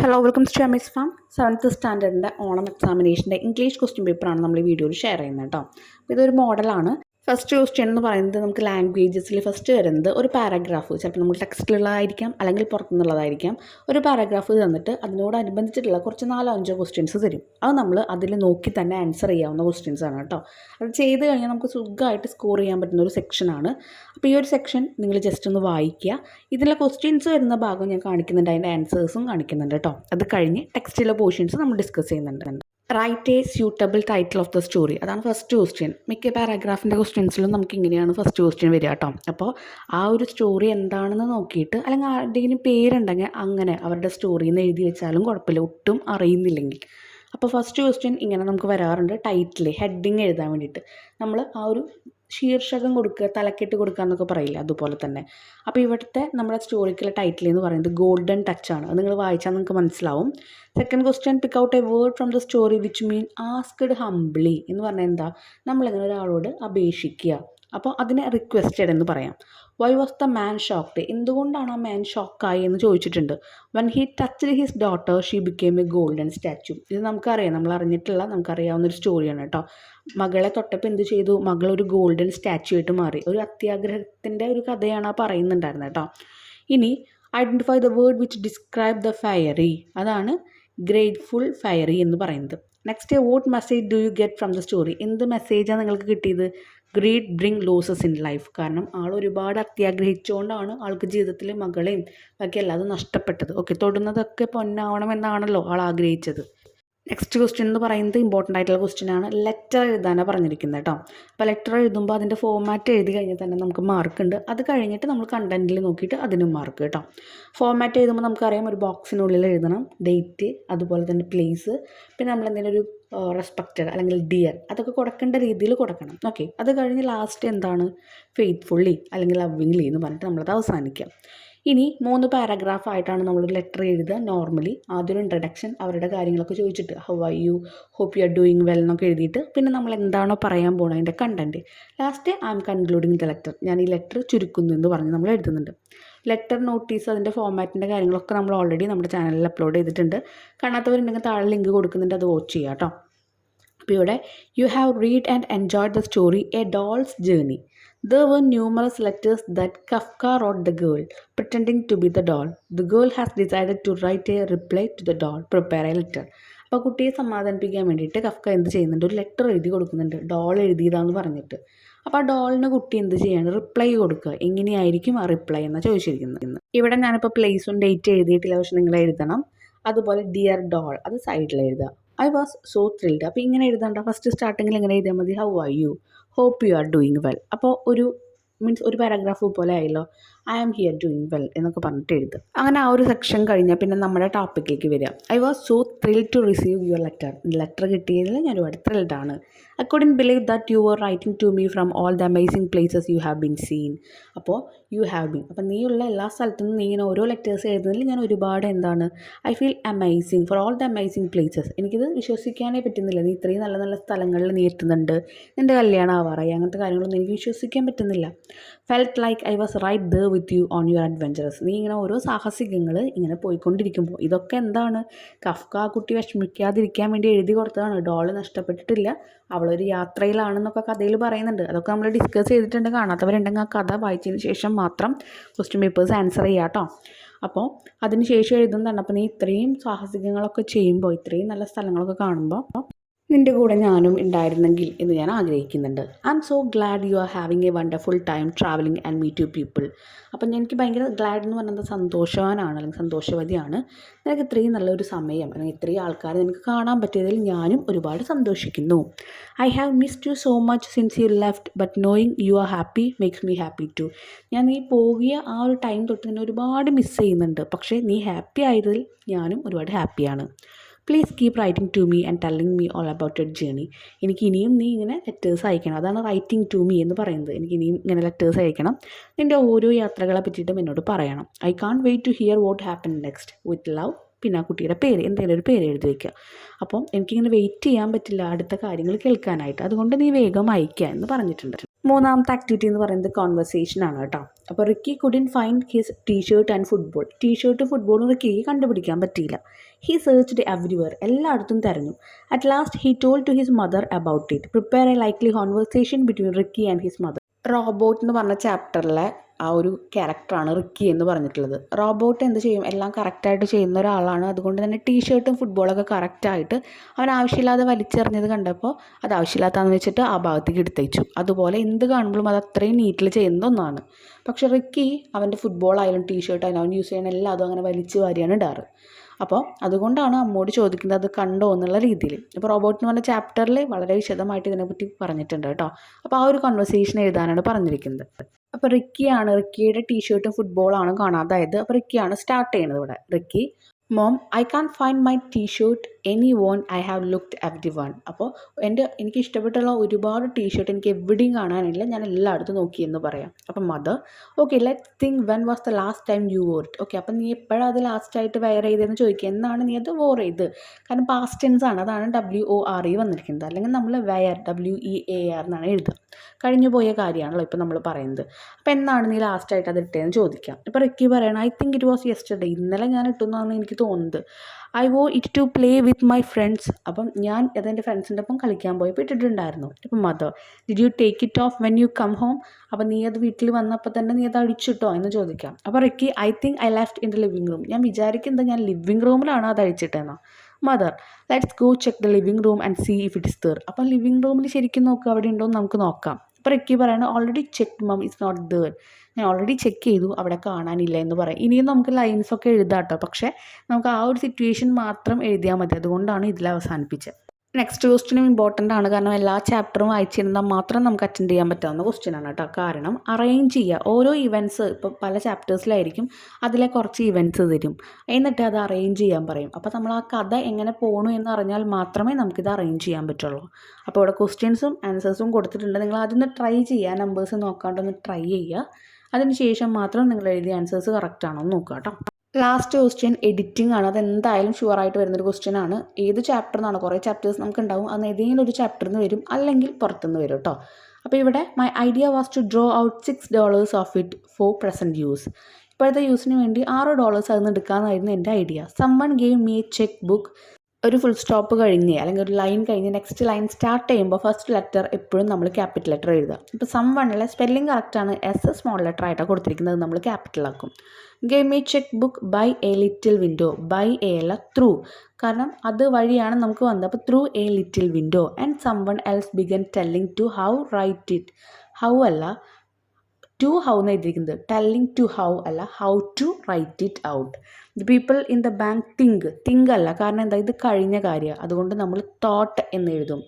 Hello welcome to M S farm. 7th സ്റ്റാൻഡേർഡിൻ്റെ ഓണം എക്സാമിനേഷൻ്റെ English question പേപ്പറാണ് നമ്മൾ ഈ വീഡിയോയിൽ ഷെയർ ചെയ്യുന്നത് കേട്ടോ. അപ്പോൾ ഇതൊരു മോഡലാണ്. ഫസ്റ്റ് ക്വസ്റ്റ്യൻ എന്ന് പറയുന്നത് നമുക്ക് ലാംഗ്വേജസിൽ ഫസ്റ്റ് വരുന്നത് ഒരു പാരഗ്രാഫ്, ചിലപ്പോൾ നമ്മൾ ടെക്സ്റ്റിലുള്ളതായിരിക്കാം അല്ലെങ്കിൽ പുറത്തുനിന്നുള്ളതായിരിക്കാം. ഒരു പാരഗ്രാഫ് തന്നിട്ട് അതിനോടനുബന്ധിച്ചിട്ടുള്ള കുറച്ച് 4-5 ക്വസ്റ്റ്യൻസ് തരും. അത് നമ്മൾ അതിൽ നോക്കി തന്നെ ആൻസർ ചെയ്യാവുന്ന ക്വസ്റ്റ്യൻസ് ആണ് കേട്ടോ. അത് ചെയ്ത് കഴിഞ്ഞാൽ നമുക്ക് സുഖമായിട്ട് സ്കോർ ചെയ്യാൻ പറ്റുന്ന ഒരു സെക്ഷനാണ്. അപ്പോൾ ഈ ഒരു സെക്ഷൻ നിങ്ങൾ ജസ്റ്റ് ഒന്ന് വായിക്കുക. ഇതിലെ ക്വസ്റ്റ്യൻസ് വരുന്ന ഭാഗം ഞാൻ കാണിക്കുന്നുണ്ട്, അതിൻ്റെ ആൻസേഴ്സും കാണിക്കുന്നുണ്ട് കേട്ടോ. അത് കഴിഞ്ഞ് ടെക്സ്റ്റിലെ പോർഷൻസ് നമ്മൾ ഡിസ്കസ് ചെയ്യുന്നുണ്ട്. Write a suitable title of the story, അതാണ് ഫസ്റ്റ് ക്വസ്റ്റ്യൻ. മിക്ക പാരാഗ്രാഫിൻ്റെ ക്വസ്റ്റ്യൻസിലും നമുക്ക് ഇങ്ങനെയാണ് ഫസ്റ്റ് ക്വസ്റ്റ്യൻ വരിക കേട്ടോ. അപ്പോൾ ആ ഒരു സ്റ്റോറി എന്താണെന്ന് നോക്കിയിട്ട്, അല്ലെങ്കിൽ ആരുടെയെങ്കിലും പേരുണ്ടെങ്കിൽ അങ്ങനെ അവരുടെ സ്റ്റോറിയിൽ നിന്ന് എഴുതി വെച്ചാലും കുഴപ്പമില്ല, ഒട്ടും അറിയുന്നില്ലെങ്കിൽ. അപ്പോൾ ഫസ്റ്റ് ക്വസ്റ്റ്യൻ ഇങ്ങനെ നമുക്ക് വരാറുണ്ട്. ടൈറ്റിൽ, ഹെഡിങ് എഴുതാൻ വേണ്ടിയിട്ട് നമ്മൾ ആ ഒരു ശീർഷകം കൊടുക്കുക, തലക്കെട്ട് കൊടുക്കുക എന്നൊക്കെ പറയില്ല, അതുപോലെ തന്നെ. അപ്പോൾ ഇവിടുത്തെ നമ്മുടെ സ്റ്റോറിക്കുള്ള ടൈറ്റിൽ എന്ന് പറയുന്നത് ഗോൾഡൻ ടച്ച് ആണ്. അത് നിങ്ങൾ വായിച്ചാൽ നിങ്ങൾക്ക് മനസ്സിലാവും. Second question, pick out A word from the story which mean asked humbly എന്ന് പറഞ്ഞാൽ എന്താ, നമ്മളിങ്ങനെ ഒരാളോട് അപേക്ഷിക്കുക. അപ്പോൾ അതിനെ റിക്വസ്റ്റഡ് എന്ന് പറയാം. Why was the man shocked, എന്തുകൊണ്ടാണ് ആ മാൻ ഷോക്കായി എന്ന് ചോദിച്ചിട്ടുണ്ട്. വൻ he touched his daughter she became A golden statue. ഇത് നമുക്കറിയാം, നമ്മൾ അറിഞ്ഞിട്ടുള്ള നമുക്കറിയാവുന്നൊരു സ്റ്റോറിയാണ് കേട്ടോ. മകളെ തൊട്ടപ്പോൾ എന്ത് ചെയ്തു, മകളൊരു ഗോൾഡൻ സ്റ്റാച്ചു ആയിട്ട് മാറി. ഒരു അത്യാഗ്രഹത്തിൻ്റെ ഒരു കഥയാണ് ആ പറയുന്നുണ്ടായിരുന്നത് കേട്ടോ. ഇനി identify the word which describe the fairy, അതാണ് ഗ്രേറ്റ്ഫുൾ ഫയറി എന്ന് പറയുന്നത്. Next, what message do you get from the story, എന്ത് മെസ്സേജാണ് നിങ്ങൾക്ക് കിട്ടിയത്. Greed bring losses in life, കാരണം ആൾ ഒരുപാട് അത്യാഗ്രഹിച്ചുകൊണ്ടാണ് ആൾക്ക് ജീവിതത്തിൽ മകളെയും ബാക്കി എല്ലാതും നഷ്ടപ്പെട്ടത്. ഓക്കെ, തൊടുന്നതൊക്കെ പൊന്നാവണം എന്നാണല്ലോ ആൾ ആഗ്രഹിച്ചത്. നെക്സ്റ്റ് ക്വസ്റ്റ്യൻ എന്ന് പറയുന്നത് ഇമ്പോർട്ടൻ്റ് ആയിട്ടുള്ള ക്വസ്റ്റ്യൻ ആണ്. ലെറ്റർ എഴുതാനാണ് പറഞ്ഞിരിക്കുന്നത് കേട്ടോ. അപ്പോൾ ലെറ്റർ എഴുതുമ്പോൾ അതിൻ്റെ ഫോമാറ്റ് എഴുതി കഴിഞ്ഞാൽ തന്നെ നമുക്ക് മാർക്ക് ഉണ്ട്. അത് കഴിഞ്ഞിട്ട് നമ്മൾ കണ്ടൻറ്റിൽ നോക്കിയിട്ട് അതിനും മാർക്ക് കേട്ടോ. ഫോമാറ്റ് എഴുതുമ്പോൾ നമുക്കറിയാം, ഒരു ബോക്സിനുള്ളിൽ എഴുതണം ഡേറ്റ്, അതുപോലെ തന്നെ പ്ലേസ്, പിന്നെ നമ്മൾ എന്തെങ്കിലും ഒരു റെസ്പെക്റ്റഡ് അല്ലെങ്കിൽ ഡിയർ അതൊക്കെ കൊടുക്കേണ്ട രീതിയിൽ കൊടുക്കണം. ഓക്കെ, അത് കഴിഞ്ഞ് ലാസ്റ്റ് എന്താണ്, ഫെയ്ത്ത്ഫുള്ളി അല്ലെങ്കിൽ ലവിങ്ലി എന്ന് പറഞ്ഞിട്ട് നമ്മളത് അവസാനിക്കാം. ഇനി 3 പാരഗ്രാഫായിട്ടാണ് നമ്മളൊരു ലെറ്റർ എഴുതുക നോർമലി. ആദ്യം ഒരു ഇൻട്രഡക്ഷൻ, അവരുടെ കാര്യങ്ങളൊക്കെ ചോദിച്ചിട്ട് how are you, hope you are doing well എന്നൊക്കെ എഴുതിയിട്ട് പിന്നെ നമ്മൾ എന്താണോ പറയാൻ പോകുന്നത് അതിൻ്റെ content. Last I am concluding the letter, ഞാൻ ഈ ലെറ്റർ ചുരുക്കുന്നു എന്ന് പറഞ്ഞ് നമ്മൾ എഴുതുന്നുണ്ട്. ലെറ്റർ നോട്ടീസ്, അതിൻ്റെ ഫോമാറ്റിൻ്റെ കാര്യങ്ങളൊക്കെ നമ്മൾ ഓൾറെഡി നമ്മുടെ ചാനലിൽ അപ്ലോഡ് ചെയ്തിട്ടുണ്ട്. കാണാത്തവരുണ്ടെങ്കിൽ താഴെ ലിങ്ക് കൊടുക്കുന്നുണ്ട്, അത് വാച്ച് ചെയ്യാം കേട്ടോ. അപ്പോൾ ഇവിടെ you have read and enjoyed the story A dolls journey. There were numerous letters that Kafka wrote the girl, pretending to be the doll. The girl has decided to write a reply to the doll. Prepare a letter. അപ്പോൾ കുട്ടിയെ സമാധാനിപ്പിക്കാൻ വേണ്ടിയിട്ട് Kafka എന്ത് ചെയ്യുന്നുണ്ട്, ഒരു letter എഴുതി കൊടുക്കുന്നുണ്ട്, doll എഴുതിയതാന്ന് പറഞ്ഞിട്ട്. അപ്പോൾ ആ ഡോളിന് കുട്ടി എന്ത് ചെയ്യാണ്, റിപ്ലൈ കൊടുക്കുക. എങ്ങനെയായിരിക്കും ആ റിപ്ലൈ എന്നാണ് ചോദിച്ചിരിക്കുന്നത്. ഇവിടെ ഞാനിപ്പോൾ പ്ലേസും ഡേറ്റ് എഴുതിയിട്ടില്ല, പക്ഷെ നിങ്ങൾ എഴുതണം. അതുപോലെ ഡിയർ ഡോൾ അത് സൈഡിൽ എഴുതുക. ഐ വാസ് സോ ത്രിൽഡ്, അപ്പോൾ ഇങ്ങനെ എഴുതണ്ട. ഫസ്റ്റ് സ്റ്റാർട്ടിങ്ങിൽ എങ്ങനെ എഴുതിയാൽ മതി, how are you, hope you are doing well. അപ്പോൾ ഒരു പാരഗ്രാഫ് പോലെ ആയല്ലോ, I am here doing well എന്നൊക്കെ പറഞ്ഞിട്ട് എഴുതുക. അങ്ങനെ ആ ഒരു സെക്ഷൻ കഴിഞ്ഞാൽ പിന്നെ നമ്മുടെ ടോപ്പിക്കിലേക്ക് വരിക. I was so thrilled to receive your letter, letter കിട്ടിയതിൽ ഞാൻ ഒരുപാട് ത്രിൽഡാണ്. I couldn't believe that you are writing to me from all the amazing places you have been seen. അപ്പോൾ യു ഹാവ് ബീൻ, അപ്പോൾ നീയുള്ള എല്ലാ സ്ഥലത്തു നിന്നും നീ ഇങ്ങനെ ഓരോ ലെറ്റേഴ്സ് എഴുതുന്നതിൽ ഞാൻ ഒരുപാട് എന്താണ്, I feel amazing for all the amazing places. എനിക്കിത് വിശ്വസിക്കാനേ പറ്റുന്നില്ല, നീ ഇത്രയും നല്ല നല്ല സ്ഥലങ്ങളിൽ നീ എത്തുന്നുണ്ട്, നിൻ്റെ കല്യാണം ആവാറായി, അങ്ങനത്തെ കാര്യങ്ങളൊന്നും എനിക്ക് വിശ്വസിക്കാൻ പറ്റുന്നില്ല. Felt like I was right there with you on your adventures. നീ ഇങ്ങനെ ഓരോ സാഹസികങ്ങൾ ഇങ്ങനെ പോയിക്കൊണ്ടിരിക്കുമ്പോൾ ഇതൊക്കെ എന്താണ്, കഫ്ക ആ കുട്ടി വിഷമിക്കാതിരിക്കാൻ വേണ്ടി എഴുതി കൊടുത്തതാണ്. ഡോള് നഷ്ടപ്പെട്ടിട്ടില്ല, അവളൊരു യാത്രയിലാണെന്നൊക്കെ കഥയിൽ പറയുന്നുണ്ട്. അതൊക്കെ നമ്മൾ ഡിസ്കസ് ചെയ്തിട്ടുണ്ട്. കാണാത്തവരുണ്ടെങ്കിൽ ആ കഥ വായിച്ചതിന് ശേഷം മാത്രം ക്വസ്റ്റ്യൻ പേപ്പേഴ്സ് ആൻസർ ചെയ്യാം കേട്ടോ. അപ്പോൾ അതിന് ശേഷം എഴുതുന്നതാണ്. അപ്പോൾ നീ ഇത്രയും സാഹസികങ്ങളൊക്കെ ചെയ്യുമ്പോൾ, ഇത്രയും നല്ല സ്ഥലങ്ങളൊക്കെ കാണുമ്പോൾ നിൻ്റെ കൂടെ ഞാനും ഉണ്ടായിരുന്നെങ്കിൽ എന്ന് ഞാൻ ആഗ്രഹിക്കുന്നുണ്ട്. I am so glad you are having a wonderful time travelling and meet you people. അപ്പം എനിക്ക് ഭയങ്കര ഗ്ലാഡ് എന്ന് പറയുന്നത് സന്തോഷവാനാണ് അല്ലെങ്കിൽ സന്തോഷവതിയാണ്. നിനക്ക് ഇത്രയും നല്ലൊരു സമയം അല്ലെങ്കിൽ ഇത്രയും ആൾക്കാരെ നിനക്ക് കാണാൻ പറ്റിയതിൽ ഞാനും ഒരുപാട് സന്തോഷിക്കുന്നു. I have missed you so much since you left but knowing you are happy makes me happy too. ഞാൻ നീ പോകിയ ആ ഒരു ടൈം തൊട്ട് നിന്നെ ഒരുപാട് മിസ് ചെയ്യുന്നുണ്ട്, പക്ഷേ നീ ഹാപ്പി ആയതിൽ ഞാനും ഒരുപാട് ഹാപ്പിയാണ്. Please keep writing to me and telling me all about your journey. എനിക്ക് ഇനിയും നീ ഇങ്ങനെ ലെറ്റേഴ്സ് അയക്കണം, അതാണ് റൈറ്റിംഗ് ടു മീ എന്ന് പറയുന്നത്. എനിക്ക് ഇനിയും ഇങ്ങനെ ലെറ്റേഴ്സ് അയക്കണം, നിൻ്റെ ഓരോ യാത്രകളെ പറ്റിയിട്ടും എന്നോട് പറയണം. I can't wait to hear what happen next with love. പിന്നെ ആ കുട്ടിയുടെ പേര്, എന്തെങ്കിലും ഒരു പേര് എഴുതി വയ്ക്കുക. അപ്പം എനിക്കിങ്ങനെ വെയിറ്റ് ചെയ്യാൻ പറ്റില്ല അടുത്ത കാര്യങ്ങൾ കേൾക്കാനായിട്ട്, അതുകൊണ്ട് നീ വേഗം അയക്കുക എന്ന് പറഞ്ഞിട്ടുണ്ട്. മൂന്നാമത്തെ ആക്ടിവിറ്റി എന്ന് പറയുന്നത് കോൺവെർസേഷൻ ആണ് കേട്ടോ. അപ്പോൾ Ricky couldn't find his t shirt and football. T shirt ഫുട്ബോളും റിക്കിക്ക് കണ്ടുപിടിക്കാൻ പറ്റിയില്ല. ഹി സെർച്ച്ഡ് എവരിവെയർ, എല്ലായിടത്തും തിരഞ്ഞു. At last he told to his mother about it. Prepare a likely conversation between Ricky and his mother. Robot എന്ന് പറഞ്ഞ ചാപ്റ്ററിലെ ആ ഒരു ക്യാരക്ടറാണ് റിക്കി എന്ന് പറഞ്ഞിട്ടുള്ളത്. റോബോട്ട് എന്ത് ചെയ്യും, എല്ലാം കറക്റ്റായിട്ട് ചെയ്യുന്ന ഒരാളാണ്. അതുകൊണ്ട് തന്നെ ടീഷർട്ടും ഫുട്ബോളൊക്കെ കറക്റ്റായിട്ട് അവൻ ആവശ്യമില്ലാതെ വലിച്ചെറിഞ്ഞത് കണ്ടപ്പോൾ അത് ആവശ്യമില്ലാത്തതെന്ന് വെച്ചിട്ട് ആ ഭാഗത്തേക്ക് എടുത്തയച്ചു. അതുപോലെ എന്ത് കാണുമ്പോഴും അത് അത്രയും നീറ്റിൽ ചെയ്യുന്ന ഒന്നാണ്. പക്ഷെ റിക്കി അവൻ്റെ ഫുട്ബോളായാലും ടീഷർട്ടായാലും അവൻ യൂസ് ചെയ്യുന്ന എല്ലാം അതും അങ്ങനെ വലിച്ചു വാരിയാണ് ഇടാറ്. അപ്പോൾ അതുകൊണ്ടാണ് അമ്മോട് ചോദിക്കുന്നത് അത് കണ്ടോ എന്നുള്ള രീതിയിൽ. അപ്പോൾ റോബോട്ട് എന്ന് പറഞ്ഞ ചാപ്റ്ററിൽ വളരെ വിശദമായിട്ട് ഇതിനെപ്പറ്റി പറഞ്ഞിട്ടുണ്ട് കേട്ടോ. അപ്പോൾ ആ ഒരു കൺവെർസേഷൻ എഴുതാനാണ് പറഞ്ഞിരിക്കുന്നത്. അപ്പോൾ റിക്കിയുടെ ടീഷർട്ടും ഫുട്ബോളാണ് കാണാതായത്. അപ്പോൾ റിക്കിയാണ് സ്റ്റാർട്ട് ചെയ്യുന്നത് ഇവിടെ. Ricky, mom, I can find my t shirt any one, I have looked every one. അപ്പോൾ എനിക്ക് ഇഷ്ടപ്പെട്ടുള്ള ഒരുപാട് ടീഷർട്ട് എനിക്ക് എവിടെയും കാണാനില്ല, ഞാൻ എല്ലായിടത്തും നോക്കി എന്ന് പറയാം. അപ്പം mother, okay let's think when was the last time you war it. Okay, അപ്പം നീ എപ്പോഴാണ് അത് ലാസ്റ്റായിട്ട് വെയർ ചെയ്തതെന്ന് ചോദിക്കുക. എന്നാണ് നീ അത് വോർ ചെയ്ത്? കാരണം പാസ്റ്റ് ടെൻസ് ആണ്, അതാണ് WORE വന്നിരിക്കുന്നത്. അല്ലെങ്കിൽ നമ്മൾ വെയർ WEAR എന്നാണ് എഴുതുക. കഴിഞ്ഞു പോയ കാര്യമാണല്ലോ ഇപ്പം നമ്മൾ പറയുന്നത്. അപ്പോൾ എന്നാണ് നീ ലാസ്റ്റായിട്ട് അത് ഇട്ടതെന്ന് ചോദിക്കാം. ഇപ്പോൾ റിക്കി പറയണം, I think it was yesterday. ഇന്നലെ ഞാൻ ഇട്ടെന്നാണ് എനിക്ക് തോന്നുന്നത്. I wore it to play with my friends. അപ്പം ഞാൻ അതെൻ്റെ ഫ്രണ്ട്സിൻ്റെ ഒപ്പം കളിക്കാൻ പോയപ്പോൾ ഇട്ടിട്ടുണ്ടായിരുന്നു. ഇപ്പം mother, did you take it off when you come home. അപ്പം നീ അത് വീട്ടിൽ വന്നപ്പോൾ തന്നെ നീ അത് അഴിച്ചിട്ടോ എന്ന് ചോദിക്കാം. അപ്പോൾ Ricky, I think I left in the living room. ഞാൻ വിചാരിക്കുന്നത് ഞാൻ ലിവിങ് റൂമിലാണ് അത് അഴിച്ചിട്ടെന്നോ. Mother, let's go check the living room and see if it is there. അപ്പം ലിവിങ് റൂമിൽ ശരിക്കും നോക്കുക, അവിടെ ഉണ്ടോ എന്ന് നമുക്ക് നോക്കാം. അപ്പോൾ റിക്കി പറയണം, already check mum, it's not there. ഞാൻ ഓൾറെഡി ചെക്ക് ചെയ്തു, അവിടെ കാണാനില്ല എന്ന് പറയും. ഇനിയും നമുക്ക് ലൈൻസൊക്കെ എഴുതാം കേട്ടോ, പക്ഷേ നമുക്ക് ആ ഒരു സിറ്റുവേഷൻ മാത്രം എഴുതിയാൽ മതി. അതുകൊണ്ടാണ് ഇതിൽ അവസാനിപ്പിച്ചത്. നെക്സ്റ്റ് ക്വസ്റ്റ്യനും ഇമ്പോർട്ടൻ്റ് ആണ്, കാരണം എല്ലാ ചാപ്റ്ററും വായിച്ചിരുന്നാൽ മാത്രം നമുക്ക് അറ്റൻഡ് ചെയ്യാൻ പറ്റാവുന്ന ക്വസ്റ്റ്യൻ ആണ് കേട്ടോ. കാരണം അറേഞ്ച് ചെയ്യുക, ഓരോ ഇവൻറ്റ്സ് ഇപ്പോൾ പല ചാപ്റ്റേഴ്സിലായിരിക്കും, അതിലെ കുറച്ച് ഇവൻറ്റ്സ് തരും, എന്നിട്ട് അത് അറേഞ്ച് ചെയ്യാൻ പറയും. അപ്പോൾ നമ്മൾ ആ കഥ എങ്ങനെ പോകണു എന്ന് അറിഞ്ഞാൽ മാത്രമേ നമുക്കിത് അറേഞ്ച് ചെയ്യാൻ പറ്റുള്ളൂ. അപ്പോൾ ഇവിടെ ക്വസ്റ്റ്യൻസും ആൻസേഴ്സും കൊടുത്തിട്ടുണ്ട്. നിങ്ങൾ അതൊന്ന് ട്രൈ ചെയ്യുക, നമ്പേഴ്സ് നോക്കാണ്ടൊന്ന് ട്രൈ ചെയ്യുക. അതിന് ശേഷം മാത്രം നിങ്ങൾ എഴുതിയ ആൻസേഴ്സ് കറക്റ്റ് ആണോ എന്ന് നോക്കുക കേട്ടോ. ലാസ്റ്റ് ക്വസ്റ്റ്യൻ എഡിറ്റിംഗ് ആണ്. അതെന്തായാലും ഷുവറായിട്ട് വരുന്നൊരു ക്വസ്റ്റ്യൻ ആണ്. ഏത് ചാപ്റ്ററിൽ നിന്നാണ്, കുറേ ചാപ്റ്റേഴ്സ് നമുക്ക് ഉണ്ടാവും, അത് ഏതെങ്കിലും ഒരു ചാപ്റ്ററിൽ നിന്ന് വരും, അല്ലെങ്കിൽ പുറത്തുനിന്ന് വരും കേട്ടോ. അപ്പോൾ ഇവിടെ my idea was to draw out $6 of it for present use. ഇപ്പോഴത്തെ യൂസിന് വേണ്ടി $6 അതിൽ നിന്ന് എടുക്കാമെന്നായിരുന്നു എൻ്റെ idea. Someone gave me a cheque book. ഒരു ഫുൾ സ്റ്റോപ്പ് കഴിഞ്ഞ് അല്ലെങ്കിൽ ഒരു ലൈൻ കഴിഞ്ഞ് നെക്സ്റ്റ് ലൈൻ സ്റ്റാർട്ട് ചെയ്യുമ്പോൾ ഫസ്റ്റ് ലെറ്റർ എപ്പോഴും നമ്മൾ ക്യാപിറ്റൽ ലെറ്റർ എഴുതുക. ഇപ്പോൾ വണ്ണിലെ സ്പെല്ലിംഗ് കറക്റ്റാണ്, S സ്മോൾ ലെറ്റർ ആയിട്ടാണ് കൊടുത്തിരിക്കുന്നത്, നമ്മൾ ക്യാപിറ്റലാക്കും. Game me check book by a little window. By a അല്ല ത്രൂ, കാരണം അത് വഴിയാണ് നമുക്ക് വന്നത്. അപ്പോൾ through a little window and someone else began telling to how write it. How അല്ല ടു ഹൗ എന്ന് എഴുതിയിരിക്കുന്നത്, ടെല്ലിങ് ടു ഹൗ അല്ല, how to write it out. The people in the bank think അല്ല, കാരണം എന്താ, ഇത് കഴിഞ്ഞ കാര്യമാണ്, അതുകൊണ്ട് നമ്മൾ തോട്ട് എന്ന് എഴുതും.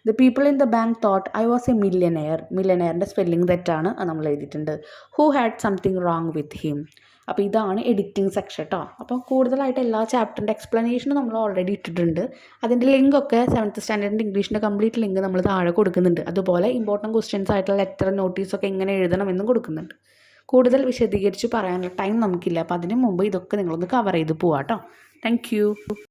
The people in the bank thought I was a മില്യനെയറിൻ്റെ സ്പെല്ലിംഗ് തെറ്റാണ്, അത് നമ്മൾ എഴുതിയിട്ടുണ്ട്. Who had something wrong with him. അപ്പോൾ ഇതാണ് എഡിറ്റിംഗ് സെക്ഷൻ കേട്ടോ. അപ്പോൾ കൂടുതലായിട്ട് എല്ലാ ചാപ്റ്ററിൻ്റെ എക്സ്പ്ലനേഷനും നമ്മൾ ഓൾറെഡി ഇട്ടിട്ടുണ്ട്. അതിൻ്റെ ലിങ്കൊക്കെ 7th സ്റ്റാൻഡേർഡിൻ്റെ ഇംഗ്ലീഷിൻ്റെ കംപ്ലീറ്റ് ലിങ്ക് നമ്മൾ താഴെ കൊടുക്കുന്നുണ്ട്. അതുപോലെ ഇമ്പോർട്ടൻറ്റ് ക്വസ്റ്റ്യൻസ് ആയിട്ടുള്ള ലെറ്റർ നോട്ടീസൊക്കെ എങ്ങനെ എഴുതണം എന്നും കൊടുക്കുന്നുണ്ട്. കൂടുതൽ വിശദീകരിച്ച് പറയാനുള്ള ടൈം നമുക്കില്ല, അപ്പോൾ അതിന് മുമ്പ് ഇതൊക്കെ നിങ്ങളൊന്ന് കവർ ചെയ്ത് പോവാം കേട്ടോ. Thank you.